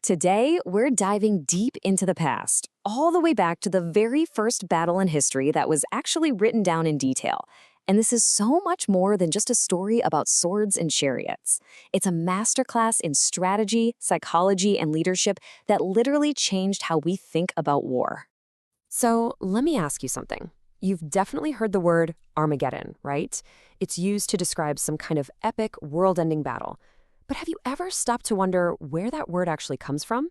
Today, we're diving deep into the past, all the way back to the very first battle in history that was actually written down in detail. And this is so much more than just a story about swords and chariots. It's a masterclass in strategy, psychology, and leadership that literally changed how we think about war. So let me ask you something. You've definitely heard the word Armageddon, right? It's used to describe some kind of epic, world-ending battle. But have you ever stopped to wonder where that word actually comes from?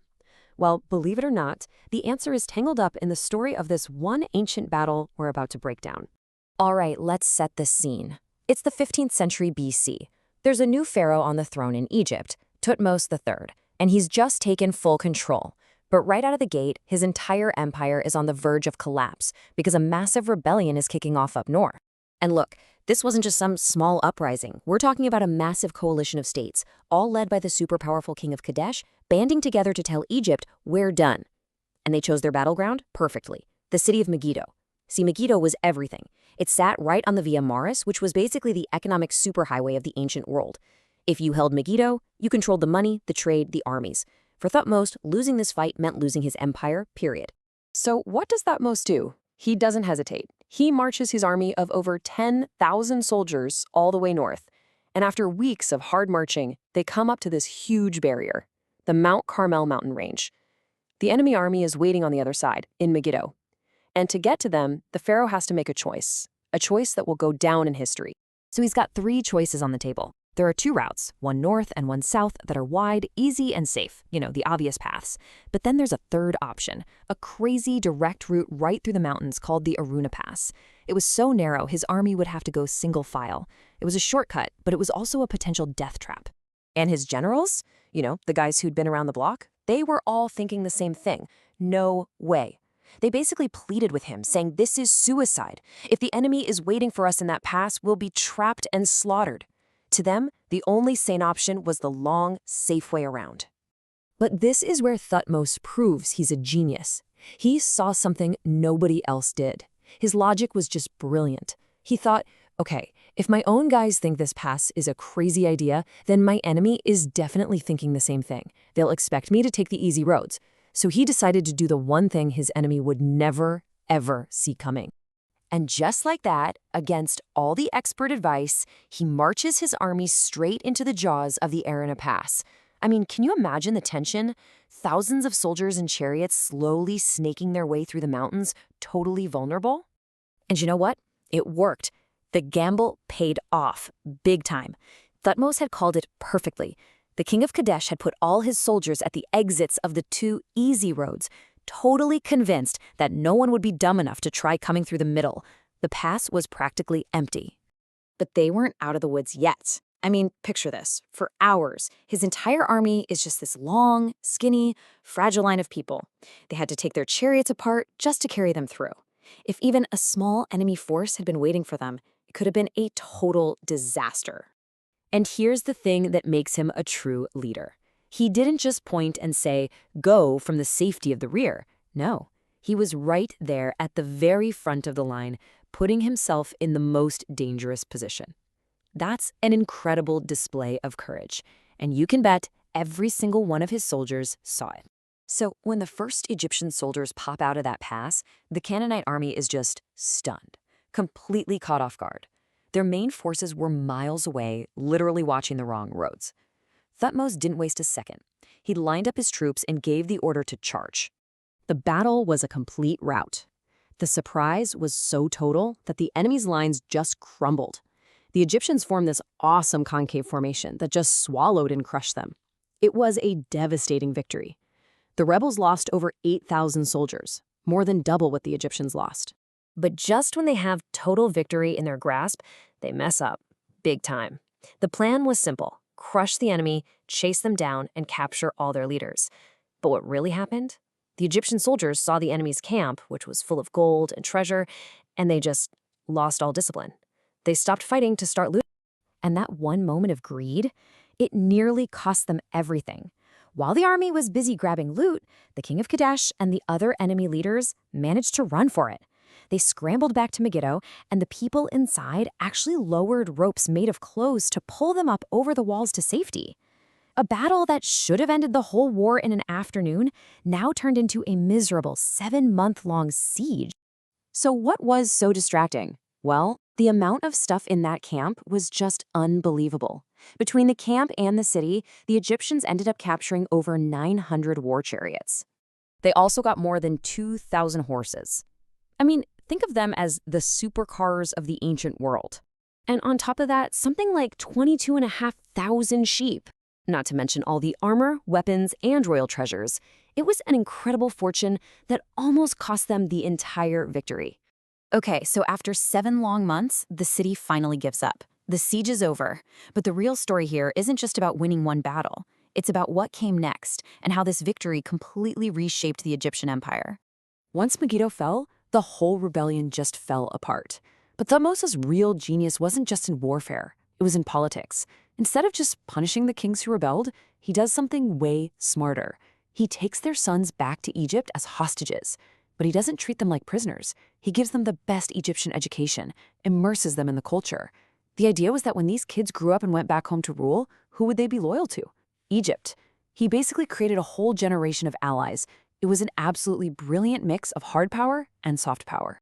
Well, believe it or not, the answer is tangled up in the story of this one ancient battle we're about to break down. All right, let's set the scene. It's the 15th century BC. There's a new pharaoh on the throne in Egypt, Thutmose III, and he's just taken full control. But right out of the gate, his entire empire is on the verge of collapse because a massive rebellion is kicking off up north. And look, this wasn't just some small uprising. We're talking about a massive coalition of states, all led by the super powerful king of Kadesh, banding together to tell Egypt, we're done. And they chose their battleground perfectly, the city of Megiddo. See, Megiddo was everything. It sat right on the Via Maris, which was basically the economic superhighway of the ancient world. If you held Megiddo, you controlled the money, the trade, the armies. For Thutmose, losing this fight meant losing his empire, period. So what does Thutmose do? He doesn't hesitate. He marches his army of over 10,000 soldiers all the way north. And after weeks of hard marching, they come up to this huge barrier, the Mount Carmel mountain range. The enemy army is waiting on the other side, in Megiddo. And to get to them, the pharaoh has to make a choice that will go down in history. So he's got three choices on the table. There are two routes, one north and one south, that are wide, easy, and safe, the obvious paths. But then there's a third option, a crazy direct route right through the mountains called the Aruna Pass. It was so narrow, his army would have to go single file. It was a shortcut, but it was also a potential death trap. And his generals, the guys who'd been around the block, they were all thinking the same thing. No way. They basically pleaded with him, saying this is suicide. If the enemy is waiting for us in that pass, we'll be trapped and slaughtered. To them, the only sane option was the long, safe way around. But this is where Thutmose proves he's a genius. He saw something nobody else did. His logic was just brilliant. He thought, okay, if my own guys think this pass is a crazy idea, then my enemy is definitely thinking the same thing. They'll expect me to take the easy roads. So he decided to do the one thing his enemy would never, ever see coming. And just like that, against all the expert advice, he marches his army straight into the jaws of the Aruna Pass. I mean, can you imagine the tension? Thousands of soldiers and chariots slowly snaking their way through the mountains, totally vulnerable. And you know what? It worked. The gamble paid off, big time. Thutmose had called it perfectly. The king of Kadesh had put all his soldiers at the exits of the two easy roads, totally convinced that no one would be dumb enough to try coming through the middle. The pass was practically empty. But they weren't out of the woods yet. I mean, picture this. For hours, his entire army is just this long, skinny, fragile line of people. They had to take their chariots apart just to carry them through. If even a small enemy force had been waiting for them, it could have been a total disaster. And here's the thing that makes him a true leader. He didn't just point and say, go from the safety of the rear. No, he was right there at the very front of the line, putting himself in the most dangerous position. That's an incredible display of courage, and you can bet every single one of his soldiers saw it. So when the first Egyptian soldiers pop out of that pass, the Canaanite army is just stunned, completely caught off guard. Their main forces were miles away, literally watching the wrong roads. Thutmose didn't waste a second. He lined up his troops and gave the order to charge. The battle was a complete rout. The surprise was so total that the enemy's lines just crumbled. The Egyptians formed this awesome concave formation that just swallowed and crushed them. It was a devastating victory. The rebels lost over 8,000 soldiers, more than double what the Egyptians lost. But just when they have total victory in their grasp, they mess up, big time. The plan was simple. Crush the enemy, chase them down, and capture all their leaders. But what really happened? The Egyptian soldiers saw the enemy's camp, which was full of gold and treasure, and they just lost all discipline. They stopped fighting to start looting. And that one moment of greed, it nearly cost them everything. While the army was busy grabbing loot, the king of Kadesh and the other enemy leaders managed to run for it. They scrambled back to Megiddo, and the people inside actually lowered ropes made of clothes to pull them up over the walls to safety. A battle that should have ended the whole war in an afternoon now turned into a miserable 7-month-long siege. So what was so distracting? Well, the amount of stuff in that camp was just unbelievable. Between the camp and the city, the Egyptians ended up capturing over 900 war chariots. They also got more than 2,000 horses. I mean, think of them as the supercars of the ancient world. And on top of that, something like 22,500 sheep. Not to mention all the armor, weapons, and royal treasures. It was an incredible fortune that almost cost them the entire victory. Okay, so after 7 long months, the city finally gives up. The siege is over. But the real story here isn't just about winning one battle. It's about what came next and how this victory completely reshaped the Egyptian empire. Once Megiddo fell, the whole rebellion just fell apart. But Thutmose's real genius wasn't just in warfare. It was in politics. Instead of just punishing the kings who rebelled, he does something way smarter. He takes their sons back to Egypt as hostages. But he doesn't treat them like prisoners. He gives them the best Egyptian education, immerses them in the culture. The idea was that when these kids grew up and went back home to rule, who would they be loyal to? Egypt. He basically created a whole generation of allies. It was an absolutely brilliant mix of hard power and soft power.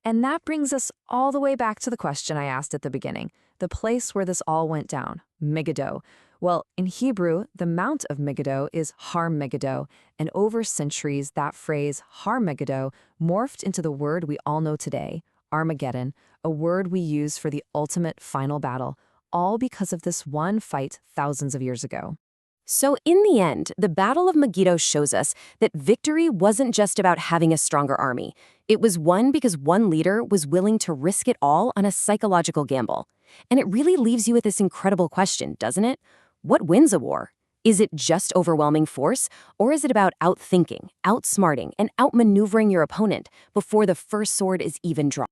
And that brings us all the way back to the question I asked at the beginning, the place where this all went down, Megiddo. Well, in Hebrew, the Mount of Megiddo is Har Megiddo, and over centuries, that phrase, Har Megiddo, morphed into the word we all know today, Armageddon, a word we use for the ultimate final battle, all because of this one fight thousands of years ago. So in the end, the Battle of Megiddo shows us that victory wasn't just about having a stronger army. It was won because one leader was willing to risk it all on a psychological gamble. And it really leaves you with this incredible question, doesn't it? What wins a war? Is it just overwhelming force, or is it about outthinking, outsmarting, and outmaneuvering your opponent before the first sword is even drawn?